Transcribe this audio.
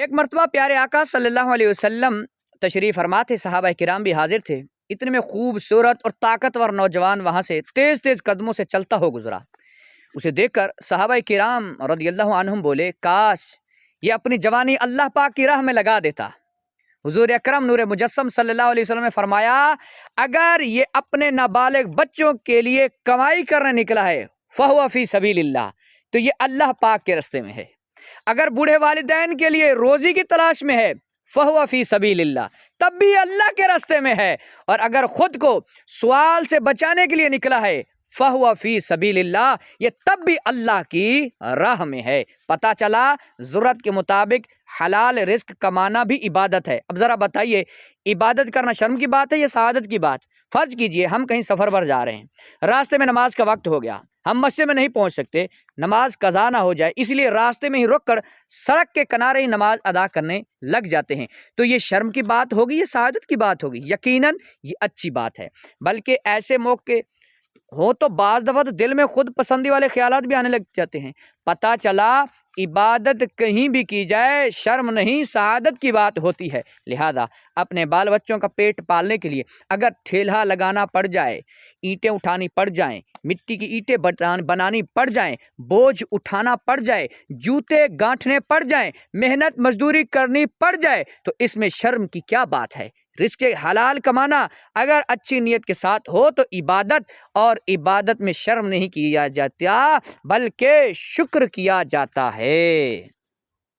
ایک مرتبہ پیارے آقا صلی اللہ علیہ وسلم تشریف فرما تھے، صحابہ کرام بھی حاضر تھے۔ اتنے میں خوبصورت اور طاقتور نوجوان وہاں سے تیز تیز قدموں سے چلتا ہو گزرا۔ اسے دیکھ کر صحابہ کرام رضی اللہ عنہم بولے، کاش یہ اپنی جوانی اللہ پاک کی راہ میں لگا دیتا۔ حضور اکرم نور مجسم صلی اللہ علیہ وسلم نے فرمایا، اگر یہ اپنے نابالغ بچوں کے لیے کمائی کرنے نکلا ہے فہو فی سبیل اللہ، تو یہ اللہ پاک کے راستے میں ہے۔ اگر بوڑھے والدین کے لیے روزی کی تلاش میں ہے فہو فی سبیل اللہ، تب بھی اللہ کے راستے میں ہے۔ اور اگر خود کو سوال سے بچانے کے لیے نکلا ہے فہو فی سبیل اللہ، یہ تب بھی اللہ کی راہ میں ہے۔ پتہ چلا ضرورت کے مطابق حلال رزق کمانا بھی عبادت ہے۔ اب ذرا بتائیے، عبادت کرنا شرم کی بات ہے یا سعادت کی بات؟ فرض کیجئے ہم کہیں سفر پر جا رہے ہیں، راستے میں نماز کا وقت ہو گیا، ہم مسجد میں نہیں پہنچ سکتے، نماز قضا نہ ہو جائے، اس لیے راستے میں ہی رک کر سڑک کے کنارے ہی نماز ادا کرنے لگ جاتے ہیں، تو یہ شرم کی بات ہوگی یا سعادت کی بات ہوگی؟ یقیناً یہ اچھی بات ہے۔ بلکہ ایسے موقع ہو تو بعض دفعہ تو دل میں خود پسندی والے خیالات بھی آنے لگ جاتے ہیں۔ پتہ چلا عبادت کہیں بھی کی جائے شرم نہیں، سعادت کی بات ہوتی ہے۔ لہذا اپنے بال بچوں کا پیٹ پالنے کے لیے اگر ٹھیلہ لگانا پڑ جائے، اینٹیں اٹھانی پڑ جائیں، مٹی کی اینٹیں بنانی پڑ جائیں، بوجھ اٹھانا پڑ جائے، جوتے گانٹھنے پڑ جائیں، محنت مزدوری کرنی پڑ جائے، تو اس میں شرم کی کیا بات ہے؟ رزق حلال کمانا اگر اچھی نیت کے ساتھ ہو تو عبادت، اور عبادت میں شرم نہیں کیا جاتا بلکہ شکر کیا جاتا ہے۔